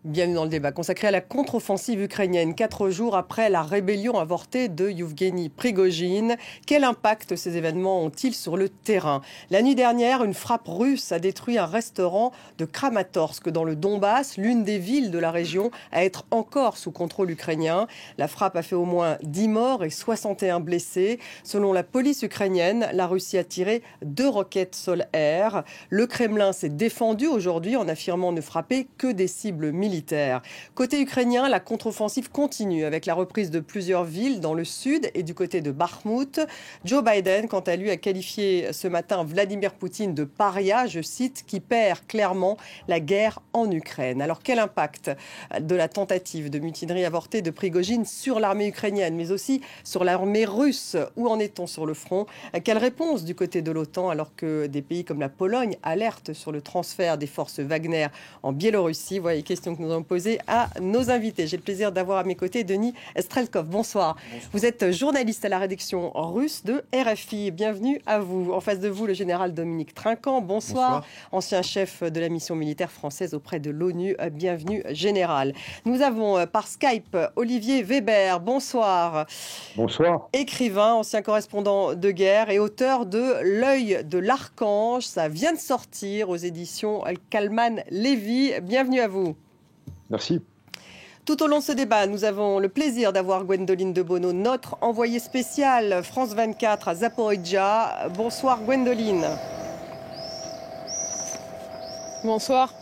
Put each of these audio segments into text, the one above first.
Bienvenue dans le débat consacré à la contre-offensive ukrainienne, 4 jours après la rébellion avortée de Yevgeny Prigojine. Quel impact ces événements ont-ils sur le terrain? La nuit dernière, une frappe russe a détruit un restaurant de Kramatorsk dans le Donbass, l'une des villes de la région à être encore sous contrôle ukrainien. La frappe a fait au moins 10 morts et 61 blessés. Selon la police ukrainienne, la Russie a tiré 2 roquettes sol-air. Le Kremlin s'est défendu aujourd'hui en affirmant ne frapper que des cibles militaires. Côté ukrainien, la contre-offensive continue avec la reprise de plusieurs villes dans le sud et du côté de Bakhmout. Joe Biden, quant à lui, a qualifié ce matin Vladimir Poutine de paria, je cite, qui perd clairement la guerre en Ukraine. Alors quel impact de la tentative de mutinerie avortée de Prigojine sur l'armée ukrainienne, mais aussi sur l'armée russe? Où en est-on sur le front? Quelle réponse du côté de l'OTAN alors que des pays comme la Pologne alertent sur le transfert des forces Wagner en Biélorussie? Voilà les questions que nous allons poser à nos invités. J'ai le plaisir d'avoir à mes côtés Denis Strelkov. Bonsoir. Vous êtes journaliste à la rédaction russe de RFI. Bienvenue à vous. En face de vous, le général Dominique Trinquant. Bonsoir. Ancien chef de la mission militaire française auprès de l'ONU. Bienvenue, général. Nous avons par Skype Olivier Weber. Bonsoir. Bonsoir. Écrivain, ancien correspondant de guerre et auteur de L'œil de l'archange. Ça vient de sortir aux éditions Kalman Levy. Bienvenue à vous. Merci. Tout au long de ce débat, nous avons le plaisir d'avoir Gwendoline Debono, notre envoyée spéciale France 24 à Zaporijjia. Bonsoir Gwendoline. Bonsoir.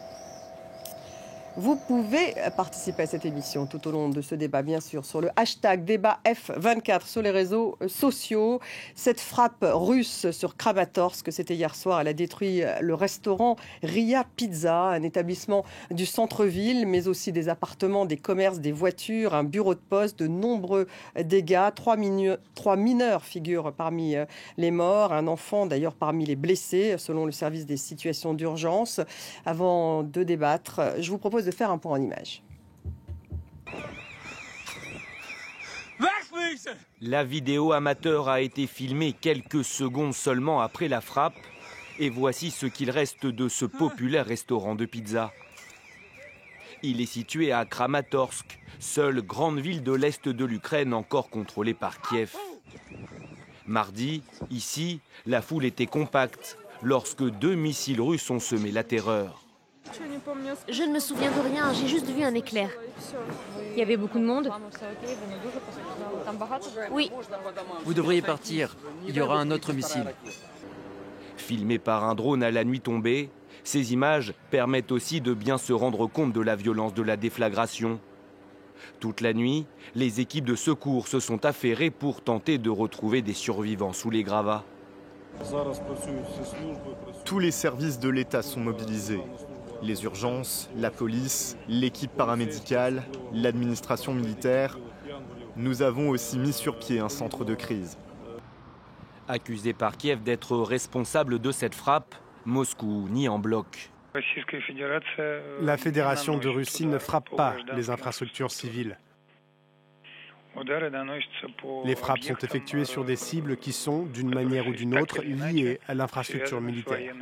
Vous pouvez participer à cette émission tout au long de ce débat, bien sûr, sur le hashtag débat F24 sur les réseaux sociaux. Cette frappe russe sur Kramatorsk, c'était hier soir, elle a détruit le restaurant Ria Pizza, un établissement du centre-ville, mais aussi des appartements, des commerces, des voitures, un bureau de poste, de nombreux dégâts. 3 mineurs figurent parmi les morts, un enfant d'ailleurs parmi les blessés, selon le service des situations d'urgence. Avant de débattre, je vous propose de faire un point en images. La vidéo amateur a été filmée quelques secondes seulement après la frappe. Et voici ce qu'il reste de ce populaire restaurant de pizza. Il est situé à Kramatorsk, seule grande ville de l'Est de l'Ukraine encore contrôlée par Kiev. Mardi, ici, la foule était compacte lorsque 2 missiles russes ont semé la terreur. Je ne me souviens de rien, j'ai juste vu un éclair. Il y avait beaucoup de monde. Oui. Vous devriez partir, il y aura un autre missile. Filmé par un drone à la nuit tombée, ces images permettent aussi de bien se rendre compte de la violence de la déflagration. Toute la nuit, les équipes de secours se sont affairées pour tenter de retrouver des survivants sous les gravats. Tous les services de l'État sont mobilisés. Les urgences, la police, l'équipe paramédicale, l'administration militaire. Nous avons aussi mis sur pied un centre de crise. Accusé par Kiev d'être responsable de cette frappe, Moscou nie en bloc. La Fédération de Russie ne frappe pas les infrastructures civiles. Les frappes sont effectuées sur des cibles qui sont, d'une manière ou d'une autre, liées à l'infrastructure militaire.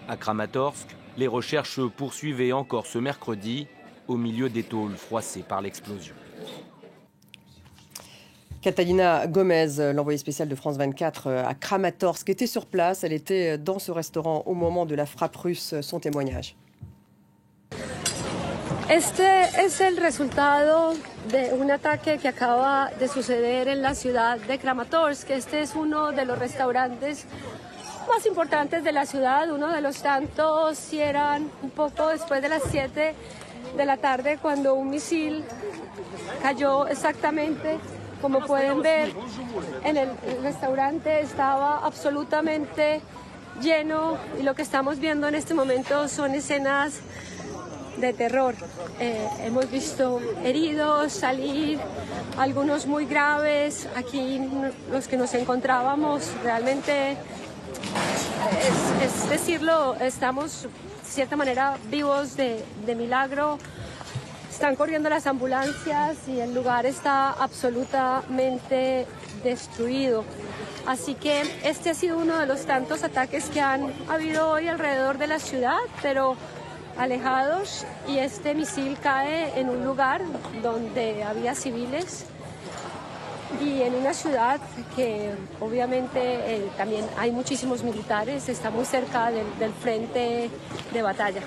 À Kramatorsk, les recherches se poursuivaient encore ce mercredi, au milieu des tôles froissées par l'explosion. Catalina Gomez, l'envoyée spéciale de France 24 à Kramatorsk, était sur place. Elle était dans ce restaurant au moment de la frappe russe. Son témoignage. Este es el resultado de un ataque que acaba de suceder en la ciudad de Kramatorsk. Este es uno de los restaurantes más importantes de la ciudad, uno de los tantos. Si eran un poco después de las 7 de la tarde cuando un misil cayó exactamente, como pueden ver, en el restaurante estaba absolutamente lleno y lo que estamos viendo en este momento son escenas de terror. Hemos visto heridos salir, algunos muy graves. Aquí los que nos encontrábamos realmente, es decirlo, estamos de cierta manera vivos de milagro. Están corriendo las ambulancias y el lugar está absolutamente destruido. Así que este ha sido uno de los tantos ataques que han habido hoy alrededor de la ciudad, pero alejados y este misil cae en un lugar donde había civiles y en una ciudad que obviamente también hay muchísimos militares, está muy cerca del frente de batalla.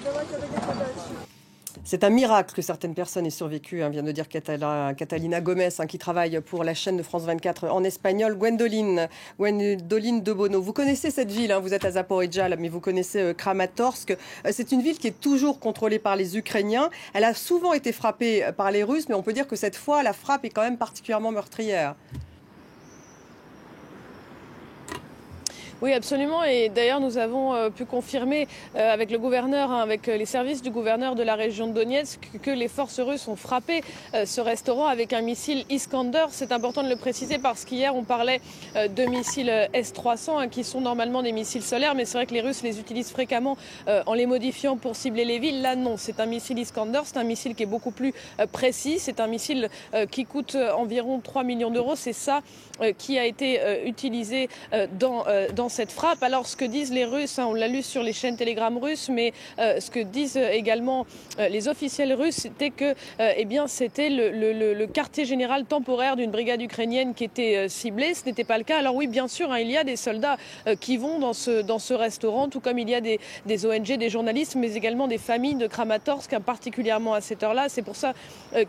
C'est un miracle que certaines personnes aient survécu, vient de dire Catalina Gomez, qui travaille pour la chaîne de France 24 en espagnol. Gwendoline de Bono, vous connaissez cette ville, vous êtes à Zaporizhzhia, mais vous connaissez Kramatorsk. C'est une ville qui est toujours contrôlée par les Ukrainiens. Elle a souvent été frappée par les Russes, mais on peut dire que cette fois, la frappe est quand même particulièrement meurtrière. Oui, absolument. Et d'ailleurs, nous avons pu confirmer avec le gouverneur, avec les services du gouverneur de la région de Donetsk, que les forces russes ont frappé ce restaurant avec un missile Iskander. C'est important de le préciser parce qu'hier, on parlait de missiles S-300 qui sont normalement des missiles solaires. Mais c'est vrai que les Russes les utilisent fréquemment en les modifiant pour cibler les villes. Là, non, c'est un missile Iskander. C'est un missile qui est beaucoup plus précis. C'est un missile qui coûte environ 3 millions d'euros. C'est ça qui a été utilisé dans cette frappe. Alors ce que disent les Russes, on l'a lu sur les chaînes Telegram russes, mais ce que disent également les officiels russes, c'était que c'était le quartier général temporaire d'une brigade ukrainienne qui était ciblée. Ce n'était pas le cas. Alors oui, bien sûr, il y a des soldats qui vont dans ce restaurant, tout comme il y a des ONG, des journalistes, mais également des familles de Kramatorsk, particulièrement à cette heure-là. C'est pour ça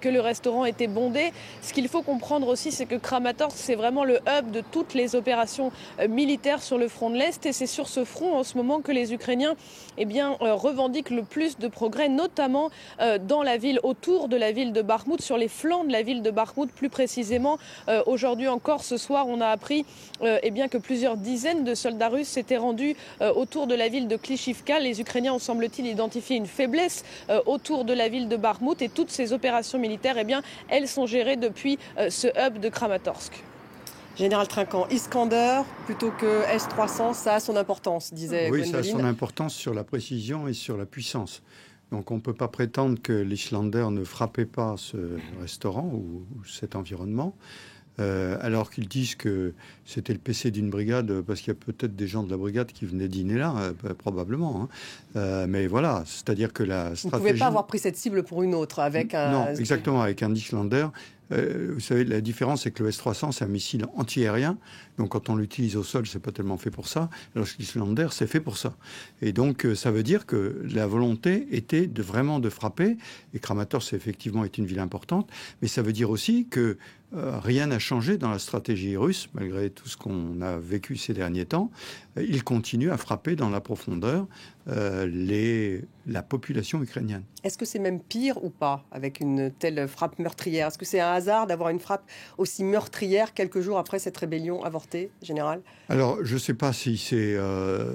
que le restaurant était bondé. Ce qu'il faut comprendre aussi, c'est que Kramatorsk, c'est vraiment le hub de toutes les opérations militaires sur le front de l'Est, et c'est sur ce front en ce moment que les Ukrainiens revendiquent le plus de progrès, notamment dans la ville, autour de la ville de Bakhmout, sur les flancs de la ville de Bakhmout plus précisément. Aujourd'hui encore, ce soir, on a appris que plusieurs dizaines de soldats russes s'étaient rendus autour de la ville de Klishivka. Les Ukrainiens ont, semble-t-il, identifié une faiblesse autour de la ville de Bakhmout, et toutes ces opérations militaires, elles sont gérées depuis ce hub de Kramatorsk. Général Trinquant, Iskander plutôt que S-300, ça a son importance, disait Oui, Gwendoline. ça a son importance sur la précision et sur la puissance. Donc on ne peut pas prétendre que l'Islander ne frappait pas ce restaurant ou cet environnement, alors qu'ils disent que c'était le PC d'une brigade, parce qu'il y a peut-être des gens de la brigade qui venaient dîner là, probablement. Mais voilà, c'est-à-dire que la stratégie... Vous ne pouvez pas avoir pris cette cible pour une autre avec un... Non, exactement, avec un Islander. Vous savez, la différence, c'est que le S-300, c'est un missile anti-aérien. Donc, quand on l'utilise au sol, c'est pas tellement fait pour ça. Alors que l'Islander, c'est fait pour ça. Et donc, ça veut dire que la volonté était vraiment de frapper. Et Kramatorsk, effectivement, est une ville importante. Mais ça veut dire aussi que rien n'a changé dans la stratégie russe, malgré tout ce qu'on a vécu ces derniers temps. Il continue à frapper dans la profondeur la population ukrainienne. Est-ce que c'est même pire ou pas avec une telle frappe meurtrière? Est-ce que c'est un hasard d'avoir une frappe aussi meurtrière quelques jours après cette rébellion avortée, général? Alors, je ne sais pas si c'est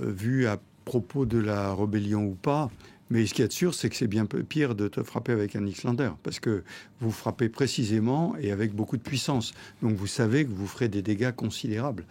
vu à propos de la rébellion ou pas, mais ce qu'il y a de sûr, c'est que c'est bien pire de te frapper avec un Islander, parce que vous frappez précisément et avec beaucoup de puissance. Donc vous savez que vous ferez des dégâts considérables.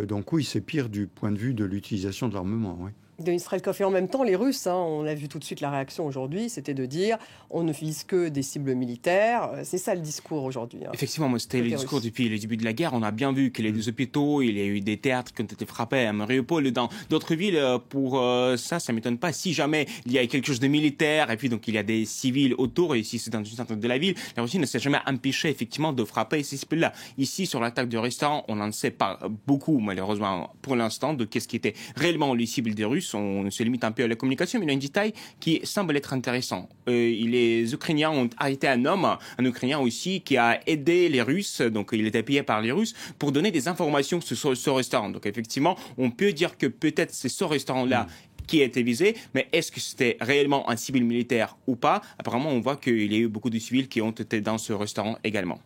Donc oui, c'est pire du point de vue de l'utilisation de l'armement, oui. Denis Strelkov. Et en même temps, les Russes, on a vu tout de suite la réaction aujourd'hui, c'était de dire on ne vise que des cibles militaires. C'est ça le discours aujourd'hui. Effectivement, c'était le discours depuis le début de la guerre. On a bien vu qu'il y a des hôpitaux, il y a eu des théâtres qui ont été frappés à Mariupol et dans d'autres villes. Pour ça ne m'étonne pas. Si jamais il y a quelque chose de militaire et puis donc il y a des civils autour, et ici c'est dans le centre de la ville, la Russie ne s'est jamais empêchée effectivement de frapper ces cibles-là. Ici, sur l'attaque du restaurant, on n'en sait pas beaucoup, malheureusement, pour l'instant, de qu'est-ce qui était réellement les cibles des Russes. On se limite un peu à la communication, mais il y a un détail qui semble être intéressant. Les Ukrainiens ont arrêté un Ukrainien aussi, qui a aidé les Russes, donc il était payé par les Russes, pour donner des informations sur ce restaurant. Donc effectivement, on peut dire que peut-être c'est ce restaurant-là qui a été visé, mais est-ce que c'était réellement un civil militaire ou pas? Apparemment, on voit qu'il y a eu beaucoup de civils qui ont été dans ce restaurant également.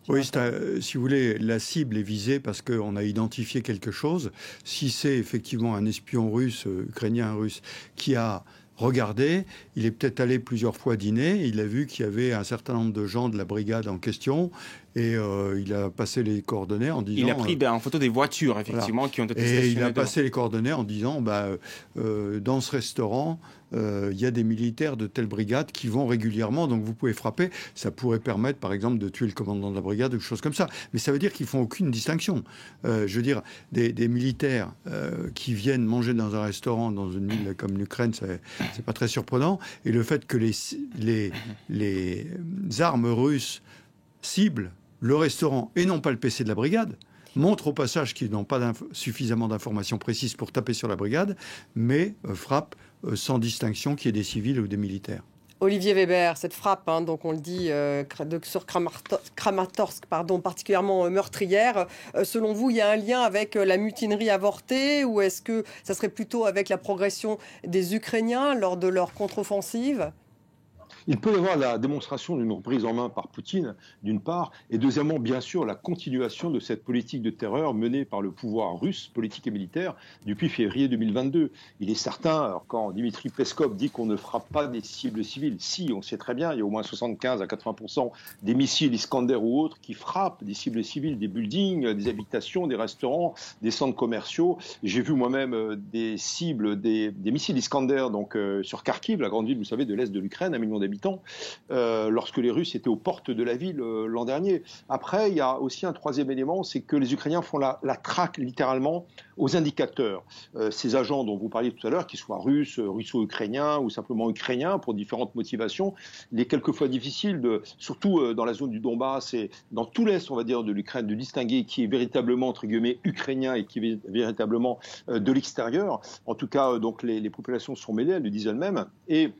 Oui, si vous voulez, la cible est visée parce qu'on a identifié quelque chose. Si c'est effectivement un espion russe, ukrainien russe, qui a regardé, il est peut-être allé plusieurs fois dîner, il a vu qu'il y avait un certain nombre de gens de la brigade en question, Et il a passé les coordonnées en disant... Il a pris en photo des voitures, effectivement, qui ont été stationnées. Et il a devant. passé les coordonnées en disant, dans ce restaurant, il y a des militaires de telle brigade qui vont régulièrement, donc vous pouvez frapper. Ça pourrait permettre, par exemple, de tuer le commandant de la brigade ou des choses comme ça. Mais ça veut dire qu'ils font aucune distinction. Je veux dire, des militaires qui viennent manger dans un restaurant dans une ville comme l'Ukraine, c'est pas très surprenant. Et le fait que les armes russes ciblent le restaurant et non pas le PC de la brigade montre au passage qu'ils n'ont pas suffisamment d'informations précises pour taper sur la brigade, mais frappent sans distinction qu'il y ait des civils ou des militaires. Olivier Weber, cette frappe, donc on le dit, sur Kramatorsk, particulièrement meurtrière, selon vous, il y a un lien avec la mutinerie avortée ou est-ce que ça serait plutôt avec la progression des Ukrainiens lors de leur contre-offensive ? Il peut y avoir la démonstration d'une reprise en main par Poutine, d'une part, et deuxièmement, bien sûr, la continuation de cette politique de terreur menée par le pouvoir russe, politique et militaire, depuis février 2022. Il est certain, alors quand Dimitri Peskov dit qu'on ne frappe pas des cibles civiles, si, on sait très bien, il y a au moins 75 à 80% des missiles Iskander ou autres qui frappent des cibles civiles, des buildings, des habitations, des restaurants, des centres commerciaux. J'ai vu moi-même des cibles, des missiles Iskander donc, sur Kharkiv, la grande ville, vous savez, de l'est de l'Ukraine, 1 million d'habitants, lorsque les Russes étaient aux portes de la ville l'an dernier. Après, il y a aussi un troisième élément, c'est que les Ukrainiens font la traque littéralement aux indicateurs. Ces agents dont vous parliez tout à l'heure, qu'ils soient russes, russo-ukrainiens ou simplement ukrainiens pour différentes motivations, il est quelquefois difficile, surtout dans la zone du Donbass et dans tout l'est, on va dire, de l'Ukraine, de distinguer qui est véritablement, entre guillemets, ukrainien et qui est véritablement de l'extérieur. En tout cas, donc les populations sont mêlées, elles le disent elles-mêmes. Et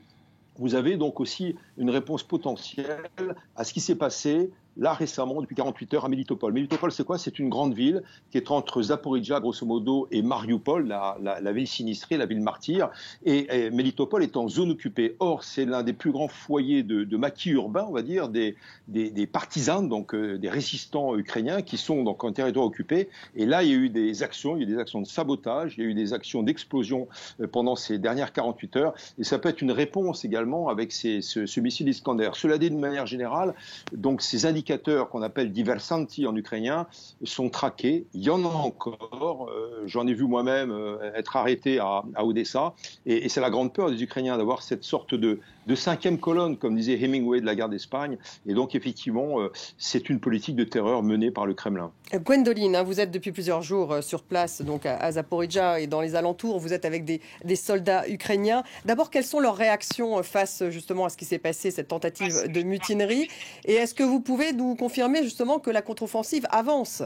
vous avez donc aussi une réponse potentielle à ce qui s'est passé là récemment, depuis 48 heures, à Melitopol. Melitopol, c'est quoi? C'est une grande ville qui est entre Zaporizhzhia, grosso modo, et Mariupol, la ville sinistrée, la ville martyre. Et Melitopol est en zone occupée. Or, c'est l'un des plus grands foyers de maquis urbains, on va dire, des partisans, donc des résistants ukrainiens qui sont donc en territoire occupé. Et là, il y a eu des actions, de sabotage, il y a eu des actions d'explosion pendant ces dernières 48 heures. Et ça peut être une réponse également avec ce missile Iskander. Cela dit, de manière générale, donc ces indicateurs qu'on appelle diversanti en ukrainien sont traqués. Il y en a encore. J'en ai vu moi-même être arrêté à Odessa. Et c'est la grande peur des Ukrainiens d'avoir cette sorte de cinquième colonne, comme disait Hemingway de la guerre d'Espagne. Et donc, effectivement, c'est une politique de terreur menée par le Kremlin. Gwendoline, vous êtes depuis plusieurs jours sur place, donc à Zaporizhzhia et dans les alentours. Vous êtes avec des soldats ukrainiens. D'abord, quelles sont leurs réactions face justement à ce qui s'est passé, cette tentative de mutinerie? Et est-ce que vous pouvez nous confirmer justement que la contre-offensive avance?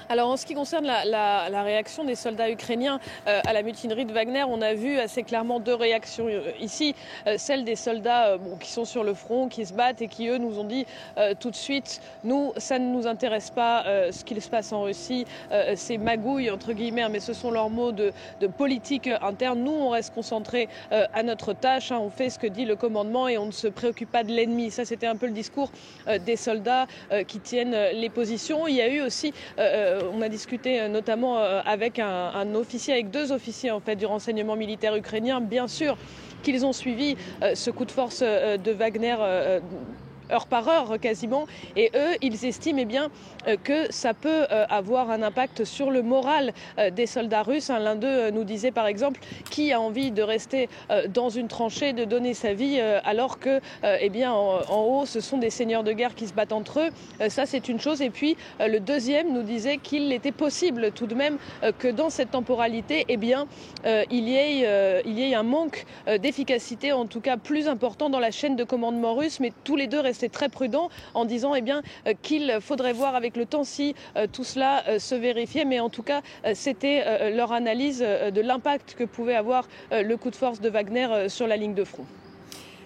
Alors en ce qui concerne la réaction des soldats ukrainiens à la mutinerie de Wagner, on a vu assez clairement deux réactions ici. Celle des soldats qui sont sur le front, qui se battent et qui eux nous ont dit tout de suite, nous ça ne nous intéresse pas ce qu'il se passe en Russie, c'est magouille entre guillemets, mais ce sont leurs mots de politique interne. Nous on reste concentrés à notre tâche, on fait ce que dit le commandement et on ne se préoccupe pas de l'ennemi. Ça c'était un peu le discours des soldats qui tiennent les positions. Il y a eu aussi on a discuté notamment avec un officier, avec deux officiers en fait du renseignement militaire ukrainien. Bien sûr qu'ils ont suivi ce coup de force de Wagner heure par heure quasiment, et eux ils estiment que ça peut avoir un impact sur le moral des soldats russes. L'un d'eux nous disait par exemple qui a envie de rester dans une tranchée, de donner sa vie alors que en haut ce sont des seigneurs de guerre qui se battent entre eux. Ça c'est une chose, et puis le deuxième nous disait qu'il était possible tout de même que dans cette temporalité il y ait un manque d'efficacité, en tout cas plus important dans la chaîne de commandement russe, mais tous les deux restaient très prudents en disant qu'il faudrait voir avec le temps si tout cela se vérifiait, mais en tout cas c'était leur analyse de l'impact que pouvait avoir le coup de force de Wagner sur la ligne de front.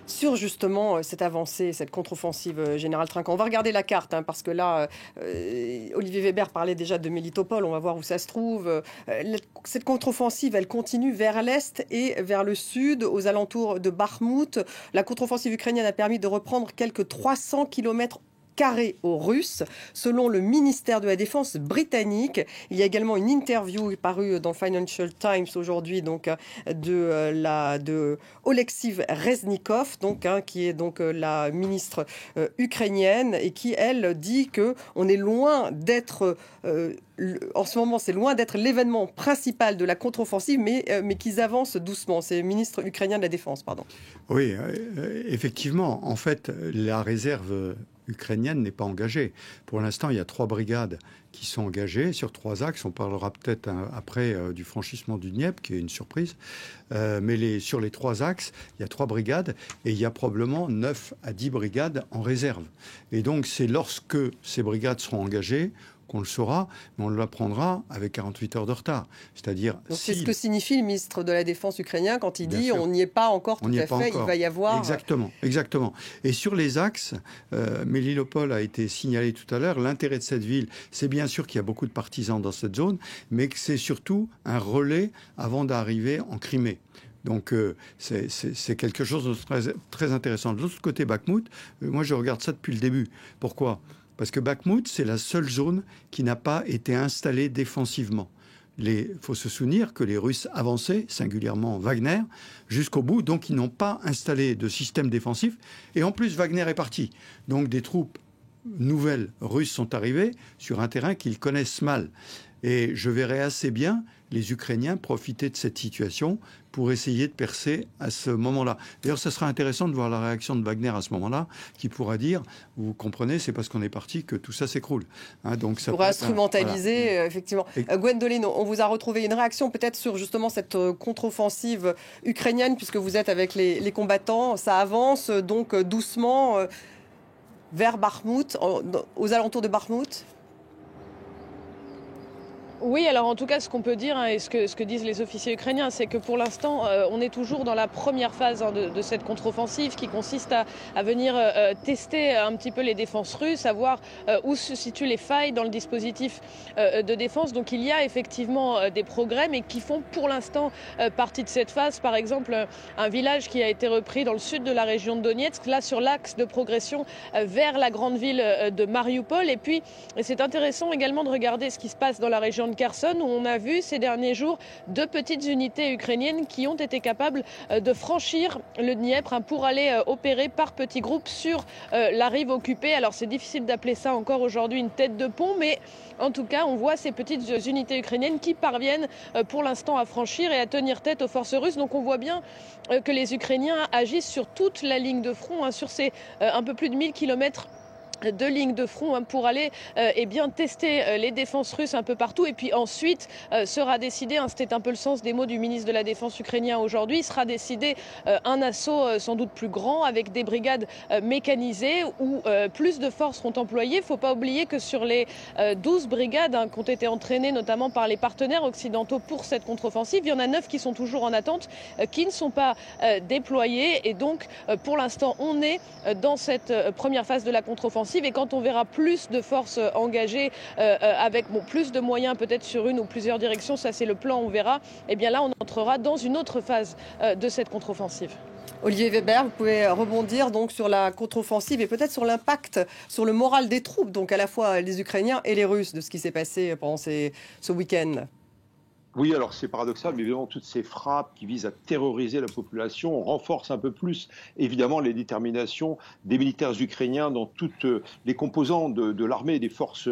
Sur justement cette avancée, cette contre-offensive, Général Trinquant, on va regarder la carte, parce que là, Olivier Weber parlait déjà de Melitopol, on va voir où ça se trouve. Cette contre-offensive, elle continue vers l'est et vers le sud, aux alentours de Bakhmout. La contre-offensive ukrainienne a permis de reprendre quelques 300 km carré aux Russes. Selon le ministère de la Défense britannique, il y a également une interview parue dans Financial Times aujourd'hui donc de Oleksiy Reznikov, donc qui est donc la ministre ukrainienne et qui elle dit que on est loin d'être en ce moment, c'est loin d'être l'événement principal de la contre-offensive, mais qu'ils avancent doucement. C'est le ministre ukrainien de la Défense, pardon. Oui, effectivement. En fait, la réserve ukrainienne n'est pas engagée. Pour l'instant, il y a 3 brigades qui sont engagées sur 3 axes. On parlera peut-être après du franchissement du Dniepr, qui est une surprise. Mais sur les 3 axes, il y a 3 brigades et il y a probablement 9 à 10 brigades en réserve. Et donc, c'est lorsque ces brigades seront engagées qu'on le saura, mais on l'apprendra avec 48 heures de retard. C'est-à-dire... Donc c'est ce que signifie le ministre de la Défense ukrainien quand il dit on n'y est pas encore tout à fait, il va y avoir... Exactement, exactement. Et sur les axes, Melitopol a été signalé tout à l'heure, l'intérêt de cette ville, c'est bien sûr qu'il y a beaucoup de partisans dans cette zone, mais que c'est surtout un relais avant d'arriver en Crimée. Donc c'est quelque chose de très, très intéressant. De l'autre côté, Bakhmout, moi je regarde ça depuis le début. Pourquoi ? Parce que Bakhmout, c'est la seule zone qui n'a pas été installée défensivement. Il faut se souvenir que les Russes avançaient, singulièrement Wagner, jusqu'au bout. Donc, ils n'ont pas installé de système défensif. Et en plus, Wagner est parti. Donc, des troupes nouvelles russes sont arrivées sur un terrain qu'ils connaissent mal. Et je verrais assez bien les Ukrainiens profiter de cette situation pour essayer de percer à ce moment-là. D'ailleurs, ça sera intéressant de voir la réaction de Wagner à ce moment-là, qui pourra dire, vous comprenez, c'est parce qu'on est parti que tout ça s'écroule. Donc ça pour instrumentaliser, voilà. Effectivement. Gwendoline, on vous a retrouvé une réaction peut-être sur justement cette contre-offensive ukrainienne, puisque vous êtes avec les combattants. Ça avance donc doucement vers Bakhmout, aux alentours de Bakhmout. Oui, alors en tout cas, ce qu'on peut dire et ce que disent les officiers ukrainiens, c'est que pour l'instant, on est toujours dans la première phase de cette contre-offensive qui consiste à venir tester un petit peu les défenses russes, à voir où se situent les failles dans le dispositif de défense. Donc il y a effectivement des progrès, mais qui font pour l'instant partie de cette phase. Par exemple, un village qui a été repris dans le sud de la région de Donetsk, là sur l'axe de progression vers la grande ville de Mariupol. Et puis, c'est intéressant également de regarder ce qui se passe dans la région de Kherson, où on a vu ces derniers jours 2 petites unités ukrainiennes qui ont été capables de franchir le Dniepr pour aller opérer par petits groupes sur la rive occupée. Alors c'est difficile d'appeler ça encore aujourd'hui une tête de pont, mais en tout cas on voit ces petites unités ukrainiennes qui parviennent pour l'instant à franchir et à tenir tête aux forces russes. Donc on voit bien que les Ukrainiens agissent sur toute la ligne de front, sur ces un peu plus de 1000 kilomètres de lignes de front pour aller tester les défenses russes un peu partout. Et puis ensuite sera décidé, c'était un peu le sens des mots du ministre de la Défense ukrainien aujourd'hui, sera décidé un assaut sans doute plus grand avec des brigades mécanisées où plus de forces seront employées. Il ne faut pas oublier que sur les 12 brigades qui ont été entraînées notamment par les partenaires occidentaux pour cette contre-offensive, il y en a 9 qui sont toujours en attente, qui ne sont pas déployées. Et donc pour l'instant on est dans cette première phase de la contre-offensive. Et quand on verra plus de forces engagées avec plus de moyens peut-être sur une ou plusieurs directions, ça c'est le plan, on verra, et bien là on entrera dans une autre phase de cette contre-offensive. Olivier Weber, vous pouvez rebondir donc sur la contre-offensive et peut-être sur l'impact sur le moral des troupes, donc à la fois les Ukrainiens et les Russes, de ce qui s'est passé pendant ce week-end. Oui, alors c'est paradoxal, mais évidemment, toutes ces frappes qui visent à terroriser la population renforcent un peu plus, évidemment, les déterminations des militaires ukrainiens dans toutes les composantes de l'armée, des forces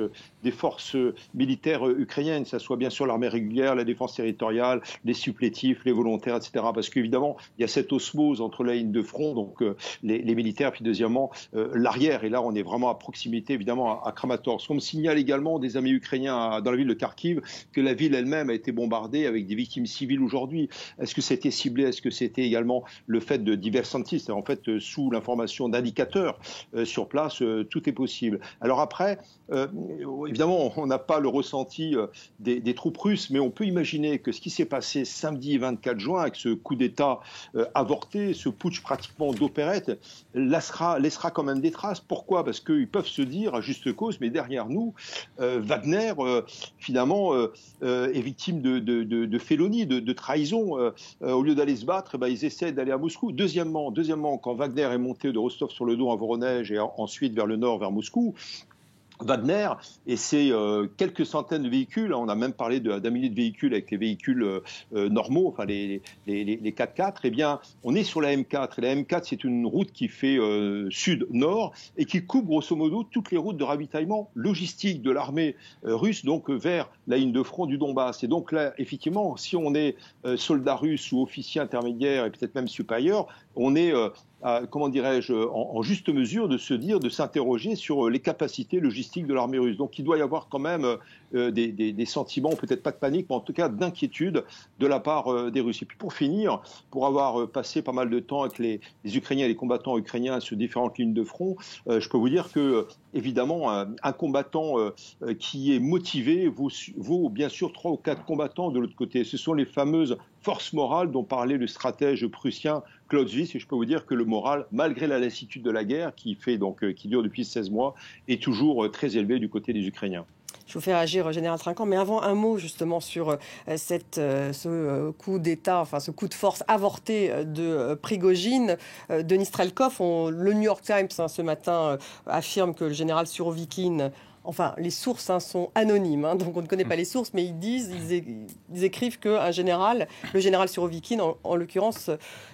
militaires ukrainiennes, que ce soit bien sûr l'armée régulière, la défense territoriale, les supplétifs, les volontaires, etc. Parce qu'évidemment, il y a cette osmose entre la ligne de front, donc les militaires, puis deuxièmement, l'arrière. Et là, on est vraiment à proximité, évidemment, à Kramatorsk. On me signale également des amis ukrainiens dans la ville de Kharkiv que la ville elle-même a été bombardée avec des victimes civiles aujourd'hui. Est-ce que c'était ciblé? Est-ce que c'était également le fait de diversantistes? En fait, sous l'information d'indicateurs sur place, tout est possible. Alors après, évidemment, on n'a pas le ressenti des troupes russes, mais on peut imaginer que ce qui s'est passé samedi 24 juin, avec ce coup d'État avorté, ce putsch pratiquement d'opérette, laissera quand même des traces. Pourquoi? Parce qu'ils peuvent se dire, à juste cause, mais derrière nous, Wagner, finalement, est victime de de félonie, de trahison. Au lieu d'aller se battre, ils essaient d'aller à Moscou. Deuxièmement, quand Wagner est monté de Rostov-sur-le-Don à Voronezh et ensuite vers le nord, vers Moscou, Wagner et ses quelques centaines de véhicules, on a même parlé d'un millier de véhicules avec les véhicules normaux, enfin les 4x4, eh bien on est sur la M4. Et la M4, c'est une route qui fait sud-nord et qui coupe grosso modo toutes les routes de ravitaillement logistique de l'armée russe, donc vers la ligne de front du Donbass. Et donc là, effectivement, si on est soldat russe ou officier intermédiaire et peut-être même supérieur, on est comment dirais-je, en juste mesure de se dire, de s'interroger sur les capacités logistiques de l'armée russe. Donc il doit y avoir quand même des sentiments, peut-être pas de panique, mais en tout cas d'inquiétude de la part des Russes. Et puis pour finir, pour avoir passé pas mal de temps avec les Ukrainiens et les combattants ukrainiens sur différentes lignes de front, je peux vous dire que, évidemment, un combattant qui est motivé vaut bien sûr 3 ou 4 combattants de l'autre côté. Ce sont les fameuses forces morales dont parlait le stratège prussien Clausewitz, et je peux vous dire que le moral, malgré la lassitude de la guerre qui dure depuis 16 mois, est toujours très élevé du côté des Ukrainiens. Je vous fais réagir, Général Trinquant, mais avant un mot justement sur ce coup d'État, enfin ce coup de force avorté de Prigojine. Denis Strelkov, le New York Times ce matin affirme que le général Surovikin, enfin, les sources sont anonymes, donc on ne connaît pas les sources, mais ils écrivent qu'un général, le général Surovikin en l'occurrence,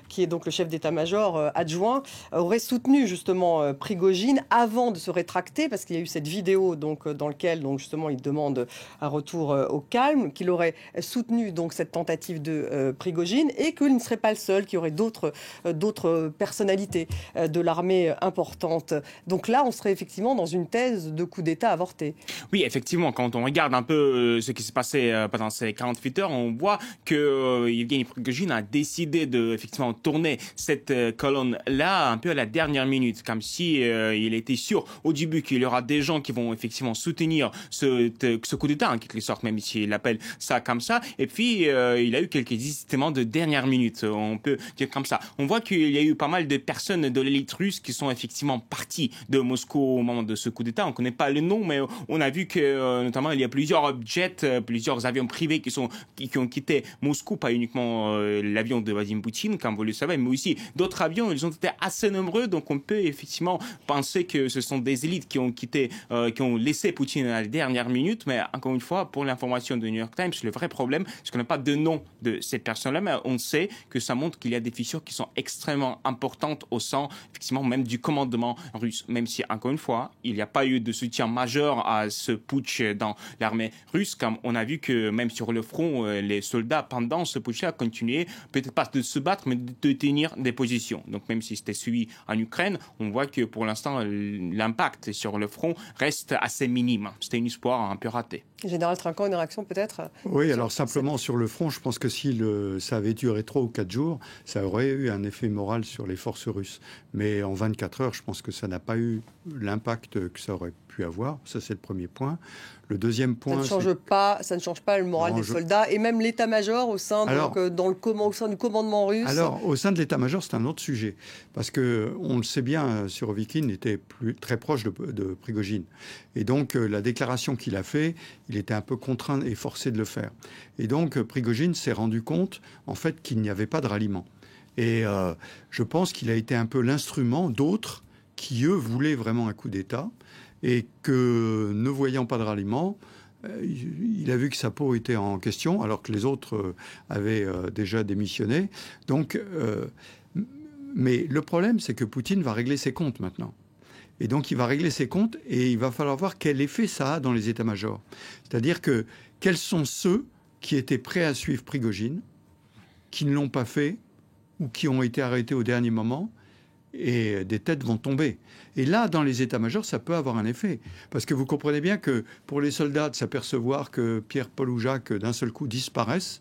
qui est donc le chef d'état-major adjoint, aurait soutenu justement Prigojine avant de se rétracter, parce qu'il y a eu cette vidéo donc, dans laquelle donc, justement il demande un retour au calme, qu'il aurait soutenu donc, cette tentative de Prigojine et qu'il ne serait pas le seul, qu'il y aurait d'autres personnalités de l'armée importantes. Donc là, on serait effectivement dans une thèse de coup d'État avorté. Oui, effectivement, quand on regarde un peu ce qui s'est passé pendant ces 48 heures, on voit que Yevgeny Prigojine a décidé de effectivement tourner cette colonne-là un peu à la dernière minute, comme si il était sûr au début qu'il y aura des gens qui vont effectivement soutenir ce coup d'État, en quelque sorte, même s'il appelle ça comme ça. Et puis, il a eu quelques désistements de dernière minute, on peut dire comme ça. On voit qu'il y a eu pas mal de personnes de l'élite russe qui sont effectivement parties de Moscou au moment de ce coup d'État. On ne connaît pas le nom, mais on a vu que, notamment, il y a plusieurs jets, plusieurs avions privés qui ont quitté Moscou, pas uniquement l'avion de Vladimir Poutine, comme vous le savez, mais aussi d'autres avions. Ils ont été assez nombreux, donc on peut effectivement penser que ce sont des élites qui ont laissé Poutine à la dernière minute. Mais encore une fois, pour l'information de New York Times, le vrai problème, c'est qu'on n'a pas de nom de ces personnes-là, mais on sait que ça montre qu'il y a des fissures qui sont extrêmement importantes au sein, effectivement, même du commandement russe. Même si, encore une fois, il n'y a pas eu de soutien majeur à ce putsch dans l'armée russe, comme on a vu que même sur le front, les soldats, pendant ce putsch-là, continuaient peut-être pas de se battre, mais de tenir des positions. Donc même si c'était suivi en Ukraine, on voit que pour l'instant, l'impact sur le front reste assez minime. C'était une histoire un peu ratée. Général Trinquant, une réaction peut-être? Oui, alors simplement sur le front, je pense que si ça avait duré 3 ou 4 jours, ça aurait eu un effet moral sur les forces russes. Mais en 24 heures, je pense que ça n'a pas eu l'impact que ça aurait pu avoir. Ça, c'est le premier point. Le deuxième point, ça ne change pas le moral des soldats et même l'état-major au sein du commandement russe. Alors, au sein de l'état-major, c'est un autre sujet. Parce qu'on le sait bien, Surovikin était très proche de Prigojine. Et donc, la déclaration qu'il a faite, il était un peu contraint et forcé de le faire. Et donc, Prigojine s'est rendu compte, en fait, qu'il n'y avait pas de ralliement. Et je pense qu'il a été un peu l'instrument d'autres qui, eux, voulaient vraiment un coup d'État et que, ne voyant pas de ralliement, il a vu que sa peau était en question, alors que les autres avaient déjà démissionné. Donc, mais le problème, c'est que Poutine va régler ses comptes maintenant. Et donc, il va régler ses comptes et il va falloir voir quel effet ça a dans les états-majors. C'est-à-dire que quels sont ceux qui étaient prêts à suivre Prigojine, qui ne l'ont pas fait ou qui ont été arrêtés au dernier moment, et des têtes vont tomber. Et là, dans les états-majors, ça peut avoir un effet. Parce que vous comprenez bien que pour les soldats, de s'apercevoir que Pierre, Paul ou Jacques, d'un seul coup, disparaissent,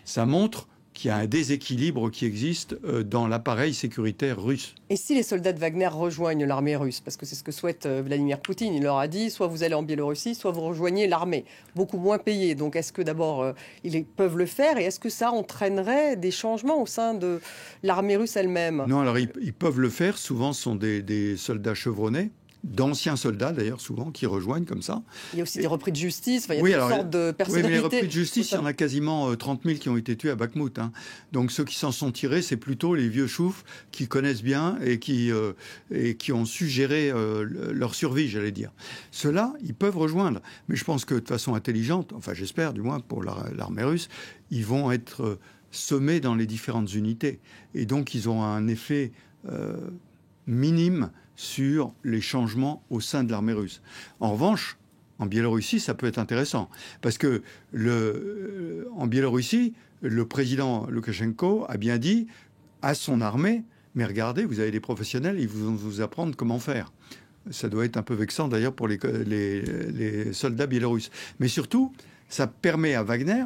ça montre qu'il y a un déséquilibre qui existe dans l'appareil sécuritaire russe. Et si les soldats de Wagner rejoignent l'armée russe, parce que c'est ce que souhaite Vladimir Poutine, il leur a dit, soit vous allez en Biélorussie, soit vous rejoignez l'armée, beaucoup moins payée. Donc est-ce que d'abord, ils peuvent le faire et est-ce que ça entraînerait des changements au sein de l'armée russe elle-même? Non, alors ils peuvent le faire, souvent ce sont des soldats chevronnés, d'anciens soldats d'ailleurs souvent qui rejoignent comme ça. Il y a aussi des repris de justice, il y a toutes sortes de personnalités. Oui, mais les repris de justice, il y en a quasiment 30 000 qui ont été tués à Bakhmout. Hein. Donc ceux qui s'en sont tirés, c'est plutôt les vieux choufs qui connaissent bien et qui ont su gérer leur survie, j'allais dire. Ceux-là, ils peuvent rejoindre. Mais je pense que de façon intelligente, enfin j'espère du moins pour l'armée russe, ils vont être sommés dans les différentes unités. Et donc ils ont un effet minime sur les changements au sein de l'armée russe. En revanche, en Biélorussie, ça peut être intéressant. Parce que en Biélorussie, le président Loukachenko a bien dit à son armée, mais regardez, vous avez des professionnels, ils vont vous apprendre comment faire. Ça doit être un peu vexant d'ailleurs pour les soldats biélorusses. Mais surtout, ça permet à Wagner,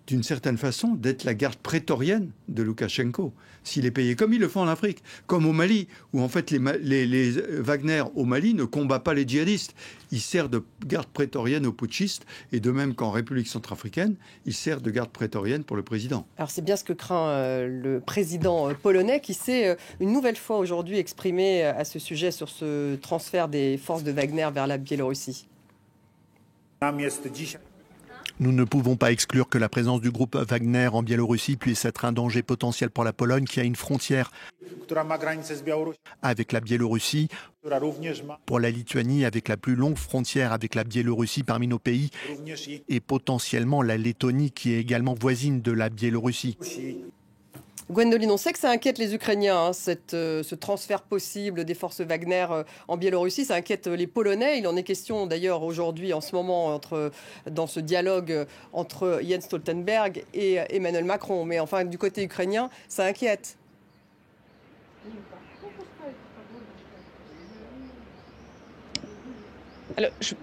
d'une certaine façon, d'être la garde prétorienne de Loukachenko, s'il est payé, comme ils le font en Afrique, comme au Mali, où en fait les Wagner au Mali ne combattent pas les djihadistes. Ils servent de garde prétorienne aux putschistes, et de même qu'en République centrafricaine, ils servent de garde prétorienne pour le président. Alors c'est bien ce que craint le président polonais, qui s'est une nouvelle fois aujourd'hui exprimé à ce sujet, sur ce transfert des forces de Wagner vers la Biélorussie. Nous ne pouvons pas exclure que la présence du groupe Wagner en Biélorussie puisse être un danger potentiel pour la Pologne, qui a une frontière avec la Biélorussie, pour la Lituanie avec la plus longue frontière avec la Biélorussie parmi nos pays, et potentiellement la Lettonie qui est également voisine de la Biélorussie. Gwendoline, on sait que ça inquiète les Ukrainiens, hein, ce transfert possible des forces Wagner en Biélorussie. Ça inquiète les Polonais. Il en est question d'ailleurs aujourd'hui, en ce moment, dans ce dialogue entre Jens Stoltenberg et Emmanuel Macron. Mais enfin, du côté ukrainien, ça inquiète. Alors, je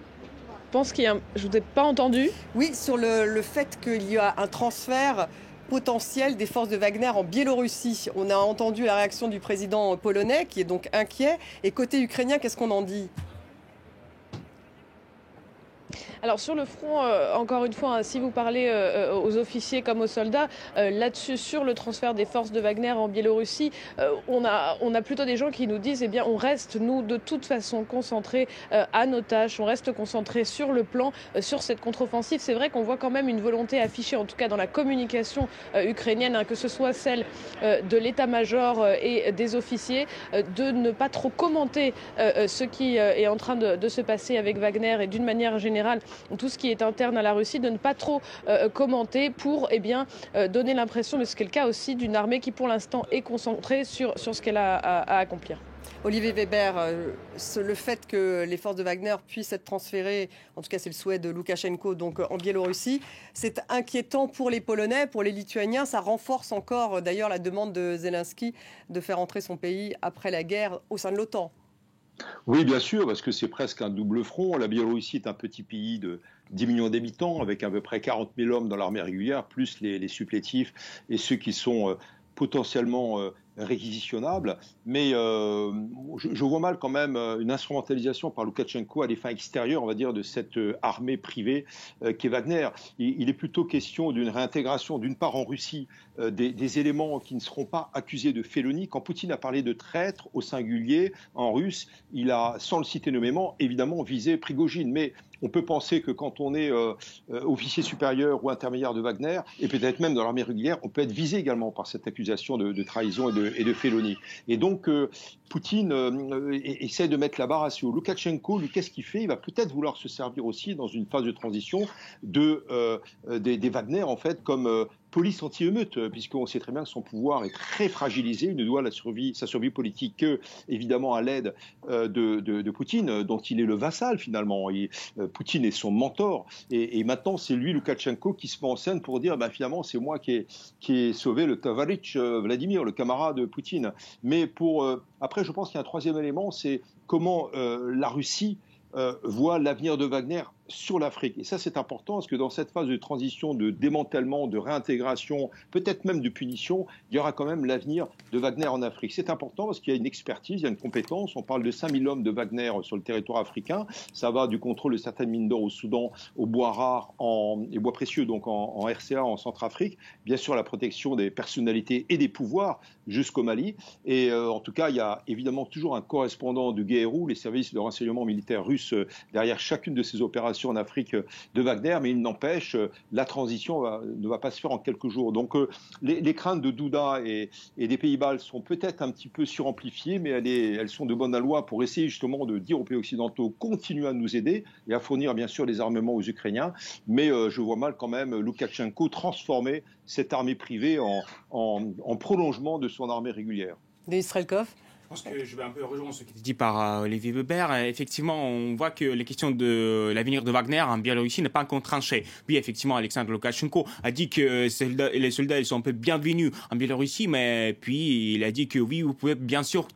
pense qu'il y a je vous ai pas entendu. Oui, sur le fait qu'il y a un transfert potentiel des forces de Wagner en Biélorussie. On a entendu la réaction du président polonais, qui est donc inquiet. Et côté ukrainien, qu'est-ce qu'on en dit ? Alors sur le front, encore une fois, hein, si vous parlez aux officiers comme aux soldats, là-dessus, sur le transfert des forces de Wagner en Biélorussie, on a plutôt des gens qui nous disent, eh bien, on reste, nous, de toute façon, concentrés à nos tâches, on reste concentrés sur le plan, sur cette contre-offensive. C'est vrai qu'on voit quand même une volonté affichée, en tout cas dans la communication ukrainienne, hein, que ce soit celle de l'état-major et des officiers, de ne pas trop commenter ce qui est en train de se passer avec Wagner, et d'une manière générale, tout ce qui est interne à la Russie, de ne pas trop commenter pour donner l'impression, mais ce qui est le cas aussi, d'une armée qui pour l'instant est concentrée sur ce qu'elle a à accomplir. Olivier Weber, le fait que les forces de Wagner puissent être transférées, en tout cas c'est le souhait de Loukachenko, donc en Biélorussie, c'est inquiétant pour les Polonais, pour les Lituaniens. Ça renforce encore d'ailleurs la demande de Zelensky de faire entrer son pays après la guerre au sein de l'OTAN. Oui, bien sûr, parce que c'est presque un double front. La Biélorussie est un petit pays de 10 millions d'habitants, avec à peu près 40 000 hommes dans l'armée régulière, plus les supplétifs et ceux qui sont potentiellement réquisitionnables. Mais je vois mal quand même une instrumentalisation par Loukachenko à des fins extérieures, on va dire, de cette armée privée qu'est Wagner. Il est plutôt question d'une réintégration, d'une part en Russie, des éléments qui ne seront pas accusés de félonie. Quand Poutine a parlé de traître au singulier en russe, il a, sans le citer nommément, évidemment visé Prigojine. Mais on peut penser que quand on est officier supérieur ou intermédiaire de Wagner, et peut-être même dans l'armée régulière, on peut être visé également par cette accusation de trahison et de félonie. Et donc, Poutine essaie de mettre la barre assez haut. Loukachenko, lui, qu'est-ce qu'il fait ? Il va peut-être vouloir se servir aussi, dans une phase de transition, des Wagner, en fait, comme police anti-émeute, puisqu'on sait très bien que son pouvoir est très fragilisé. Il ne doit sa survie politique que, évidemment, à l'aide de Poutine, dont il est le vassal, finalement. Poutine est son mentor. Et maintenant, c'est lui, Loukachenko, qui se met en scène pour dire, finalement, c'est moi qui ai sauvé le Tavarich Vladimir, le camarade de Poutine. Mais après, je pense qu'il y a un troisième élément, c'est comment la Russie voit l'avenir de Wagner sur l'Afrique. Et ça, c'est important parce que dans cette phase de transition, de démantèlement, de réintégration, peut-être même de punition, il y aura quand même l'avenir de Wagner en Afrique. C'est important parce qu'il y a une expertise, il y a une compétence. On parle de 5000 hommes de Wagner sur le territoire africain. Ça va du contrôle de certaines mines d'or au Soudan, aux bois rares et bois précieux, donc en RCA, en Centrafrique. Bien sûr, la protection des personnalités et des pouvoirs jusqu'au Mali. Et en tout cas, il y a évidemment toujours un correspondant du GRU, les services de renseignement militaire russes, derrière chacune de ces opérations en Afrique de Wagner, mais il n'empêche, la transition ne va pas se faire en quelques jours. Donc les craintes de Douda et des Pays-Bas sont peut-être un petit peu suramplifiées, mais elles sont de bonne aloi pour essayer justement de dire aux pays occidentaux continuez à nous aider et à fournir bien sûr des armements aux Ukrainiens. Mais je vois mal quand même Loukachenko transformer cette armée privée en prolongement de son armée régulière. Denis Strelkov. Je pense que je vais un peu rejoindre ce qui était dit par Olivier Weber. Effectivement, on voit que les questions de l'avenir de Wagner en Biélorussie n'est pas encore tranchée. Oui, effectivement, Alexandre Loukachenko a dit que les soldats ils sont un peu bienvenus en Biélorussie, mais puis il a dit que oui, vous pouvez bien sûr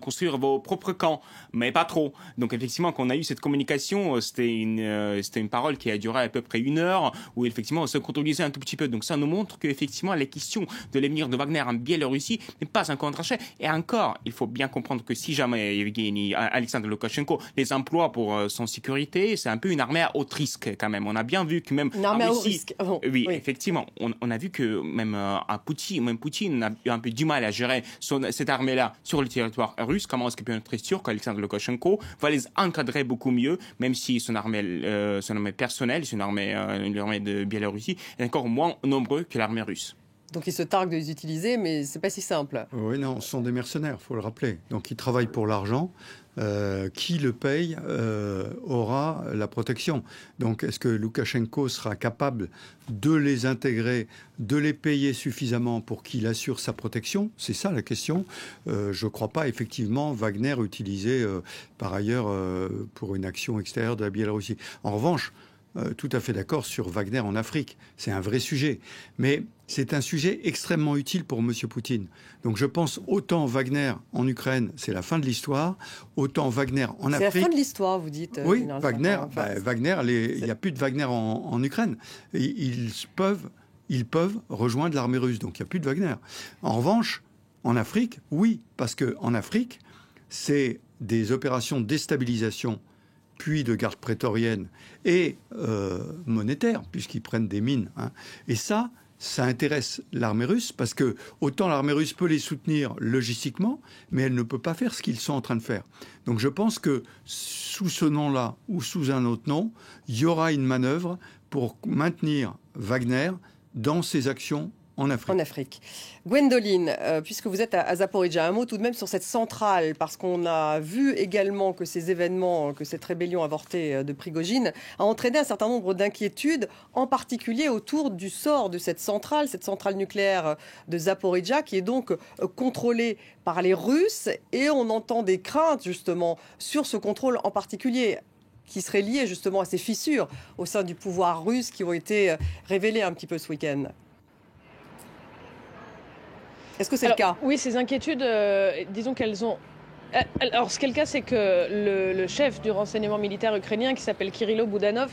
construire vos propres camps, mais pas trop. Donc effectivement, quand on a eu cette communication, c'était une parole qui a duré à peu près 1 heure, où effectivement on se contredisait un tout petit peu. Donc ça nous montre qu'effectivement les questions de l'avenir de Wagner en Biélorussie n'est pas encore tranchée. Et encore, il faut bien comprendre que si jamais Yevgeny Alexandre Loukachenko les emploie pour son sécurité, c'est un peu une armée à haut risque quand même. On a bien vu que même une armée à haut risque. Oh, oui, effectivement, on a vu que même Poutine a eu un peu du mal à gérer cette armée-là sur le territoire russe. Comment est-ce qu'il peut être sûr qu'Alexandre Loukachenko va les encadrer beaucoup mieux, même si son armée personnelle, une armée de Biélorussie est encore moins nombreux que l'armée russe. Donc ils se targuent de les utiliser, mais c'est pas si simple. Oui, non, ce sont des mercenaires, il faut le rappeler. Donc ils travaillent pour l'argent. Qui le paye aura la protection. Donc est-ce que Loukachenko sera capable de les intégrer, de les payer suffisamment pour qu'il assure sa protection? C'est ça la question. Je ne crois pas effectivement Wagner utilisé par ailleurs pour une action extérieure de la Biélorussie. En revanche, tout à fait d'accord sur Wagner en Afrique. C'est un vrai sujet. Mais c'est un sujet extrêmement utile pour M. Poutine. Donc je pense autant Wagner en Ukraine, c'est la fin de l'histoire, autant Wagner en Afrique... C'est la fin de l'histoire, vous dites. Oui, Wagner, il n'y a plus de Wagner en Ukraine. Ils peuvent rejoindre l'armée russe, donc il n'y a plus de Wagner. En revanche, en Afrique, oui, parce qu'en Afrique, c'est des opérations de déstabilisation puis de garde prétorienne et monétaire, puisqu'ils prennent des mines. Hein. Et ça intéresse l'armée russe, parce que autant l'armée russe peut les soutenir logistiquement, mais elle ne peut pas faire ce qu'ils sont en train de faire. Donc je pense que sous ce nom-là, ou sous un autre nom, il y aura une manœuvre pour maintenir Wagner dans ses actions en Afrique. Gwendoline, puisque vous êtes à Zaporijia, un mot tout de même sur cette centrale, parce qu'on a vu également que ces événements, que cette rébellion avortée de Prigojine a entraîné un certain nombre d'inquiétudes, en particulier autour du sort de cette centrale nucléaire de Zaporijia, qui est donc contrôlée par les Russes, et on entend des craintes justement sur ce contrôle en particulier, qui serait lié justement à ces fissures au sein du pouvoir russe qui ont été révélées un petit peu ce week-end. Est-ce que c'est le cas? Oui, ces inquiétudes, disons qu'elles ont... Alors, ce qui est le cas, c'est que le chef du renseignement militaire ukrainien, qui s'appelle Kirilo Boudanov,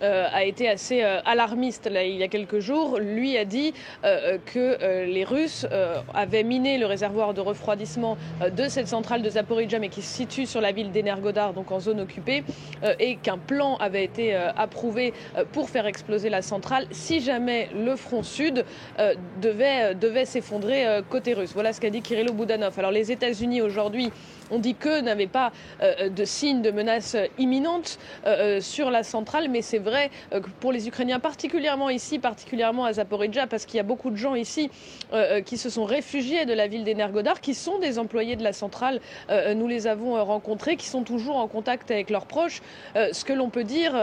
a été assez alarmiste là, il y a quelques jours. Lui a dit que les Russes avaient miné le réservoir de refroidissement de cette centrale de Zaporijia, mais qui se situe sur la ville d'Energodar, donc en zone occupée, et qu'un plan avait été approuvé pour faire exploser la centrale si jamais le front sud devait s'effondrer côté russe. Voilà ce qu'a dit Kirilo Boudanov. Alors les États-Unis aujourd'hui on dit qu'eux n'avaient pas de signe de menace imminente sur la centrale, mais c'est vrai que pour les Ukrainiens, particulièrement ici, particulièrement à Zaporijia, parce qu'il y a beaucoup de gens ici qui se sont réfugiés de la ville d'Energodar, qui sont des employés de la centrale, nous les avons rencontrés, qui sont toujours en contact avec leurs proches. Ce que l'on peut dire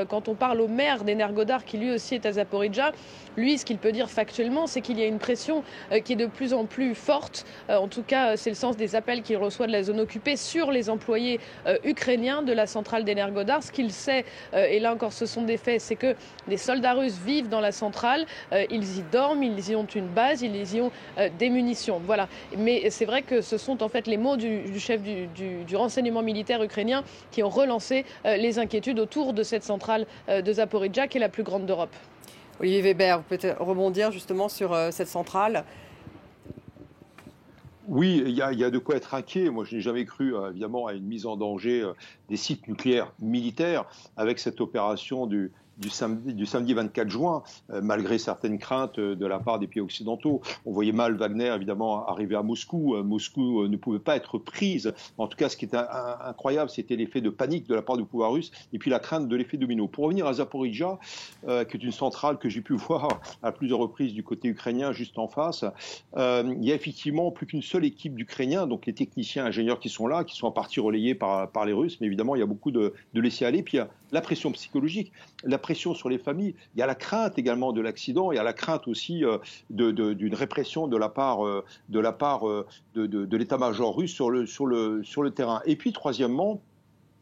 quand on parle au maire d'Energodar, qui lui aussi est à Zaporijia, lui, ce qu'il peut dire factuellement, c'est qu'il y a une pression qui est de plus en plus forte. En tout cas, c'est le sens des appels qu'il reçoit de la zone occuper sur les employés ukrainiens de la centrale d'Energodar. Ce qu'il sait, et là encore ce sont des faits, c'est que des soldats russes vivent dans la centrale, ils y dorment, ils y ont une base, ils y ont des munitions. Voilà. Mais c'est vrai que ce sont en fait les mots du chef du renseignement militaire ukrainien qui ont relancé les inquiétudes autour de cette centrale de Zaporijjia qui est la plus grande d'Europe. Olivier Weber, vous pouvez rebondir justement sur cette centrale. Oui, il y a de quoi être inquiet. Moi, je n'ai jamais cru, évidemment, à une mise en danger des sites nucléaires militaires avec cette opération du samedi 24 juin, malgré certaines craintes de la part des pays occidentaux. On voyait mal Wagner, évidemment, arriver à Moscou. Moscou ne pouvait pas être prise. En tout cas, ce qui était incroyable, c'était l'effet de panique de la part du pouvoir russe et puis la crainte de l'effet domino. Pour revenir à Zaporijjia, qui est une centrale que j'ai pu voir à plusieurs reprises du côté ukrainien, juste en face, il y a effectivement plus qu'une seule équipe d'Ukrainiens, donc les techniciens, ingénieurs qui sont là, qui sont en partie relayés par les Russes, mais évidemment, il y a beaucoup de laisser-aller. Puis il y a la pression psychologique, la pression sur les familles. Il y a la crainte également de l'accident, il y a la crainte aussi d'une répression de la part de l'état-major russe sur le terrain. Et puis, troisièmement,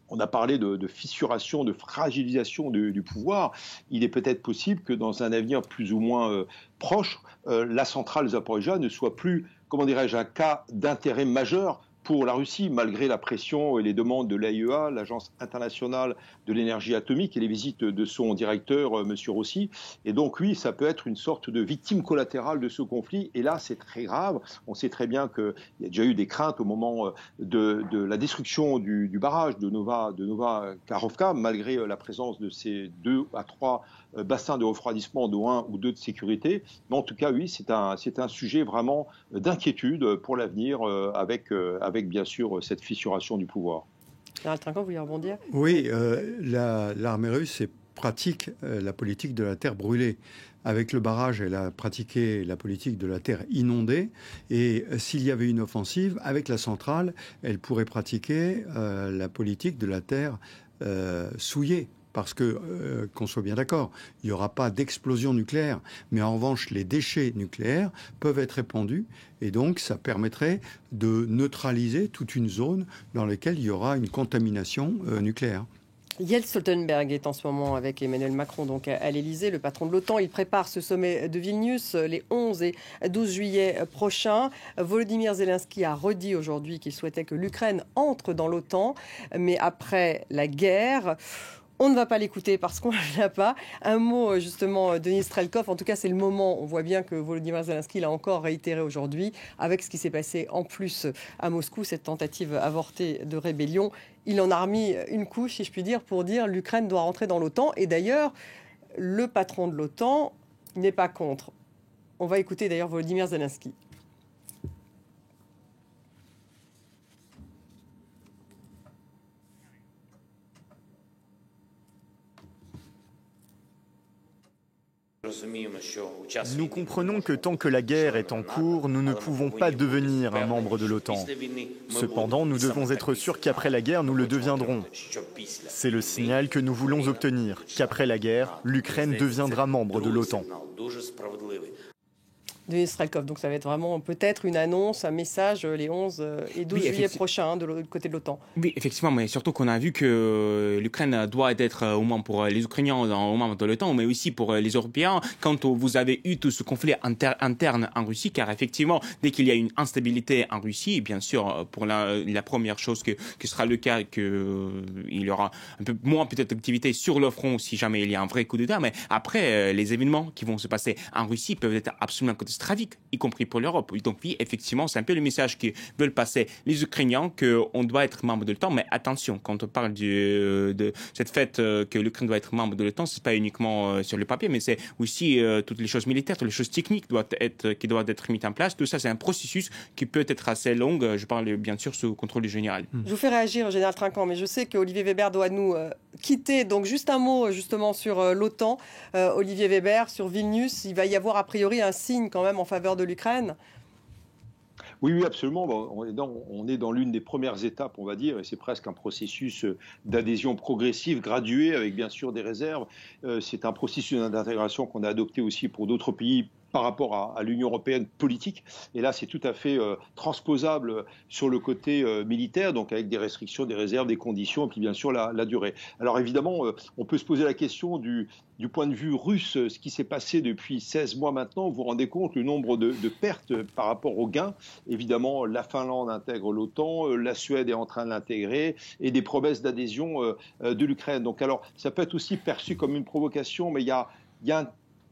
on a parlé de fissuration, de fragilisation du pouvoir. Il est peut-être possible que dans un avenir plus ou moins proche, la centrale Zaporijjia ne soit plus, comment dirais-je, un cas d'intérêt majeur pour la Russie, malgré la pression et les demandes de l'AIEA, l'Agence internationale de l'énergie atomique, et les visites de son directeur, M. Rossi. Et donc, oui, ça peut être une sorte de victime collatérale de ce conflit. Et là, c'est très grave. On sait très bien qu'il y a déjà eu des craintes au moment de la destruction du barrage de Nova Kakhovka, malgré la présence de ces 2 à 3 bassins de refroidissement, dont 1 ou 2 de sécurité. Mais en tout cas, oui, c'est un sujet vraiment d'inquiétude pour l'avenir avec bien sûr cette fissuration du pouvoir. Général Trinquant, vous voulez rebondir ? Oui, l'armée russe pratique la politique de la terre brûlée. Avec le barrage, elle a pratiqué la politique de la terre inondée. Et s'il y avait une offensive, avec la centrale, elle pourrait pratiquer la politique de la terre souillée. Parce que, qu'on soit bien d'accord, il n'y aura pas d'explosion nucléaire. Mais en revanche, les déchets nucléaires peuvent être répandus. Et donc, ça permettrait de neutraliser toute une zone dans laquelle il y aura une contamination nucléaire. Jens Stoltenberg est en ce moment avec Emmanuel Macron donc à l'Elysée, le patron de l'OTAN. Il prépare ce sommet de Vilnius les 11 et 12 juillet prochains. Volodymyr Zelensky a redit aujourd'hui qu'il souhaitait que l'Ukraine entre dans l'OTAN. Mais après la guerre... On ne va pas l'écouter parce qu'on ne l'a pas. Un mot justement, Denis Strelkov. En tout cas, c'est le moment. On voit bien que Volodymyr Zelensky l'a encore réitéré aujourd'hui avec ce qui s'est passé en plus à Moscou, cette tentative avortée de rébellion. Il en a remis une couche, si je puis dire, pour dire l'Ukraine doit rentrer dans l'OTAN. Et d'ailleurs, le patron de l'OTAN n'est pas contre. On va écouter d'ailleurs Volodymyr Zelensky. Nous comprenons que tant que la guerre est en cours, nous ne pouvons pas devenir un membre de l'OTAN. Cependant, nous devons être sûrs qu'après la guerre, nous le deviendrons. C'est le signal que nous voulons obtenir, qu'après la guerre, l'Ukraine deviendra membre de l'OTAN. Denis Strelkov, donc ça va être vraiment peut-être une annonce, un message les 11 et 12 juillet prochains de l'autre côté de l'OTAN. Oui, effectivement, mais surtout qu'on a vu que l'Ukraine doit être au moins pour les Ukrainiens au moins de l'OTAN, mais aussi pour les Européens. Quand vous avez eu tout ce conflit interne en Russie, car effectivement, dès qu'il y a une instabilité en Russie, bien sûr, pour la première chose que sera le cas, qu'il y aura un peu moins peut-être d'activité sur le front si jamais il y a un vrai coup d'État, mais après, les événements qui vont se passer en Russie peuvent être absolument catastrophiques, y compris pour l'Europe. Donc oui, effectivement, c'est un peu le message que veulent passer les Ukrainiens, qu'on doit être membre de l'OTAN, mais attention, quand on parle de cette fête que l'Ukraine doit être membre de l'OTAN, c'est pas uniquement sur le papier, mais c'est aussi toutes les choses militaires, toutes les choses techniques qui doivent être mises en place. Tout ça, c'est un processus qui peut être assez long. Je parle bien sûr sous contrôle du général. Je vous fais réagir, Général Trinquant, mais je sais qu'Olivier Weber doit nous quitter. Donc juste un mot justement sur l'OTAN. Olivier Weber, sur Vilnius, il va y avoir a priori un signe quand même en faveur de l'Ukraine. Oui, absolument. On est dans l'une des premières étapes, on va dire, et c'est presque un processus d'adhésion progressive, graduée, avec bien sûr des réserves. C'est un processus d'intégration qu'on a adopté aussi pour d'autres pays par rapport à l'Union européenne politique. Et là, c'est tout à fait transposable sur le côté militaire, donc avec des restrictions, des réserves, des conditions, et puis bien sûr la durée. Alors évidemment, on peut se poser la question du point de vue russe, ce qui s'est passé depuis 16 mois maintenant. Vous vous rendez compte le nombre de pertes par rapport aux gains. Évidemment, la Finlande intègre l'OTAN, la Suède est en train de l'intégrer, et des promesses d'adhésion de l'Ukraine. Donc alors, ça peut être aussi perçu comme une provocation, mais il y a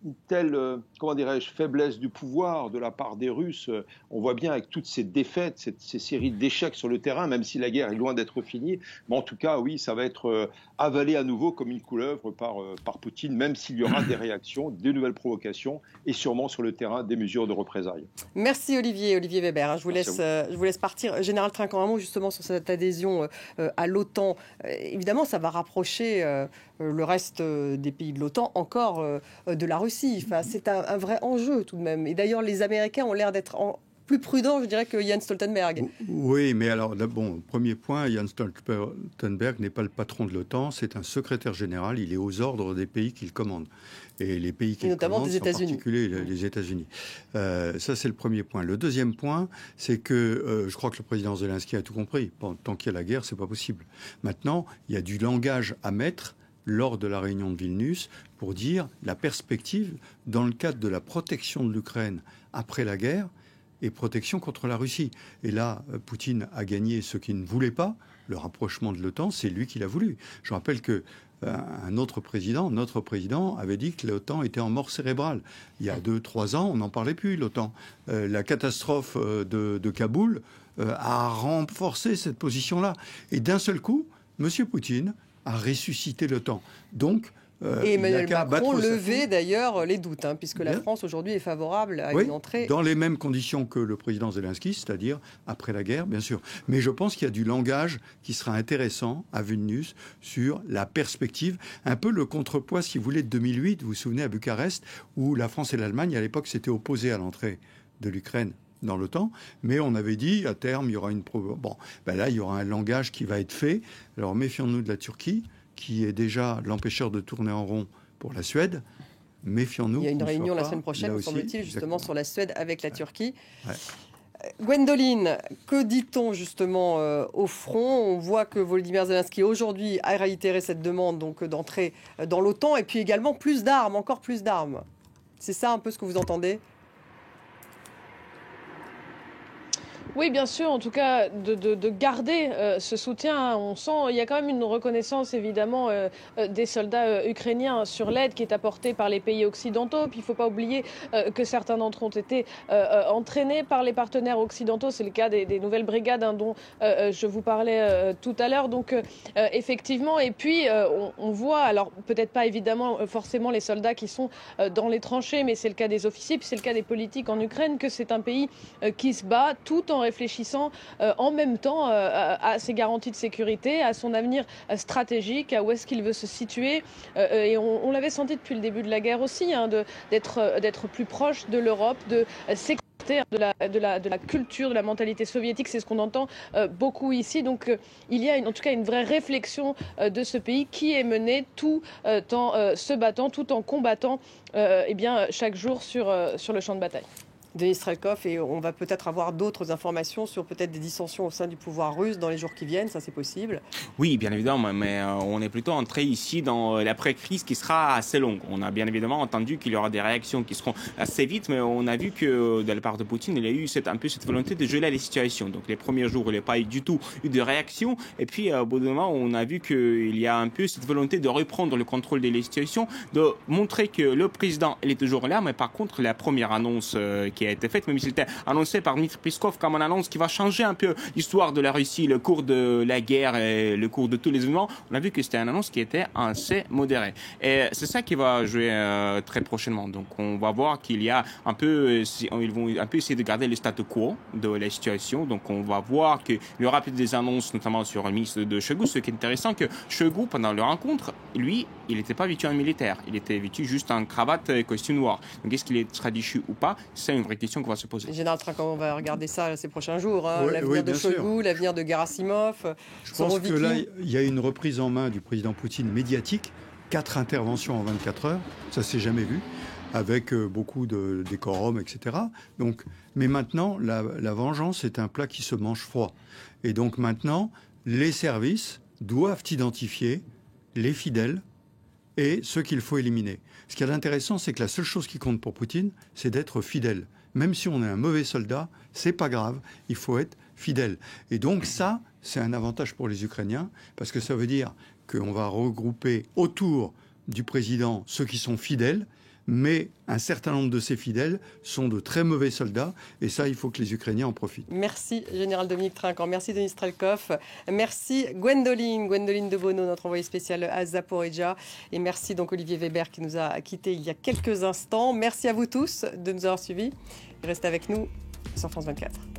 une telle, comment dirais-je, faiblesse du pouvoir de la part des Russes. On voit bien avec toutes ces défaites, ces séries d'échecs sur le terrain, même si la guerre est loin d'être finie. Mais en tout cas, oui, ça va être avalé à nouveau comme une couleuvre par Poutine, même s'il y aura des réactions, des nouvelles provocations et sûrement sur le terrain des mesures de représailles. Merci Olivier Weber. Je vous laisse partir. Général Trinquant, un mot justement sur cette adhésion à l'OTAN. Évidemment, ça va rapprocher le reste des pays de l'OTAN encore de la Russie. Enfin, c'est un vrai enjeu tout de même. Et d'ailleurs, les Américains ont l'air d'être plus prudents, je dirais, que Jens Stoltenberg. Oui, mais alors, bon, premier point, Jens Stoltenberg n'est pas le patron de l'OTAN, c'est un secrétaire général, il est aux ordres des pays qu'il commande. Et les pays qu'il commande, en particulier les États-Unis. Ça, c'est le premier point. Le deuxième point, c'est que je crois que le président Zelensky a tout compris. Bon, tant qu'il y a la guerre, c'est pas possible. Maintenant, il y a du langage à mettre lors de la réunion de Vilnius pour dire la perspective dans le cadre de la protection de l'Ukraine après la guerre et protection contre la Russie. Et là, Poutine a gagné ce qu'il ne voulait pas, le rapprochement de l'OTAN, c'est lui qui l'a voulu. Je rappelle que notre président avait dit que l'OTAN était en mort cérébrale. Il y a 2-3 ans, on n'en parlait plus, l'OTAN. La catastrophe de Kaboul a renforcé cette position-là. Et d'un seul coup, M. Poutine a ressuscité l'OTAN. Donc, et Emmanuel Macron levait d'ailleurs les doutes, puisque la France aujourd'hui est favorable à une entrée. Dans les mêmes conditions que le président Zelensky, c'est-à-dire après la guerre, bien sûr. Mais je pense qu'il y a du langage qui sera intéressant à Vilnius sur la perspective, un peu le contrepoids, si vous voulez, de 2008, vous vous souvenez, à Bucarest, où la France et l'Allemagne, à l'époque, s'étaient opposées à l'entrée de l'Ukraine dans l'OTAN, mais on avait dit, à terme, il y aura une... là, il y aura un langage qui va être fait. Alors, méfions-nous de la Turquie, qui est déjà l'empêcheur de tourner en rond pour la Suède. Méfions-nous. Il y a une réunion la semaine prochaine, me semble-t-il, justement sur la Suède avec la Turquie. Ouais. Gwendoline, que dit-on justement au front? On voit que Volodymyr Zelensky aujourd'hui a réitéré cette demande donc d'entrer dans l'OTAN et puis également plus d'armes, encore plus d'armes. C'est ça un peu ce que vous entendez? Oui, bien sûr, en tout cas, de garder ce soutien. On sent, il y a quand même une reconnaissance, évidemment, des soldats ukrainiens sur l'aide qui est apportée par les pays occidentaux. Puis il ne faut pas oublier que certains d'entre eux ont été entraînés par les partenaires occidentaux. C'est le cas des nouvelles brigades dont je vous parlais tout à l'heure. Donc, effectivement, et puis on voit, alors peut-être pas évidemment forcément les soldats qui sont dans les tranchées, mais c'est le cas des officiers, puis c'est le cas des politiques en Ukraine, que c'est un pays qui se bat tout en réfléchissant en même temps à ses garanties de sécurité, à son avenir stratégique, à où est-ce qu'il veut se situer. Et on l'avait senti depuis le début de la guerre aussi, d'être plus proche de l'Europe, de s'écarter de la culture, de la mentalité soviétique. C'est ce qu'on entend beaucoup ici. Donc il y a en tout cas une vraie réflexion de ce pays qui est menée tout en se battant, tout en combattant chaque jour sur le champ de bataille. Denis Strelkov, et on va peut-être avoir d'autres informations sur peut-être des dissensions au sein du pouvoir russe dans les jours qui viennent, ça c'est possible? Oui, bien évidemment, mais on est plutôt entré ici dans l'après-crise qui sera assez longue. On a bien évidemment entendu qu'il y aura des réactions qui seront assez vite, mais on a vu que de la part de Poutine, il y a eu un peu cette volonté de geler les situations. Donc les premiers jours, il n'y a pas eu du tout de réaction, et puis au bout d'un moment, on a vu qu'il y a un peu cette volonté de reprendre le contrôle des situations, de montrer que le président, il est toujours là, mais par contre, la première annonce qui a été faite, même si c'était annoncé par Dmitry Peskov comme une annonce qui va changer un peu l'histoire de la Russie, le cours de la guerre et le cours de tous les événements, on a vu que c'était une annonce qui était assez modérée. Et c'est ça qui va jouer très prochainement. Donc on va voir qu'il y a un peu, ils vont un peu essayer de garder le statu quo de la situation. Donc on va voir qu'il y aura peut-être des annonces, notamment sur le ministre de Shoigu. Ce qui est intéressant, que Shoigu, pendant leur rencontre, lui, il n'était pas vêtu en militaire. Il était vêtu juste en cravate et costume noir. Donc est-ce qu'il est déchu ou pas? C'est une vraie question qu'on va se poser. Général Trinquant, on va regarder ça ces prochains jours. L'avenir de Shoigu, l'avenir de Gerasimov. Je pense que là, il y a une reprise en main du président Poutine médiatique. 4 interventions en 24 heures, ça s'est jamais vu. avec beaucoup de décorum, etc. Donc, mais maintenant, la vengeance est un plat qui se mange froid. Et donc maintenant, les services doivent identifier les fidèles et ceux qu'il faut éliminer. Ce qui est intéressant, c'est que la seule chose qui compte pour Poutine, c'est d'être fidèle. Même si on est un mauvais soldat, c'est pas grave, il faut être fidèle. Et donc ça, c'est un avantage pour les Ukrainiens, parce que ça veut dire qu'on va regrouper autour du président ceux qui sont fidèles, mais un certain nombre de ces fidèles sont de très mauvais soldats, et ça, il faut que les Ukrainiens en profitent. Merci, Général Dominique Trinquant. Merci, Denis Strelkov. Merci, Gwendoline de Bono, notre envoyée spéciale à Zaporijjia. Et merci donc Olivier Weber qui nous a quittés il y a quelques instants. Merci à vous tous de nous avoir suivis. Restez avec nous sur France 24.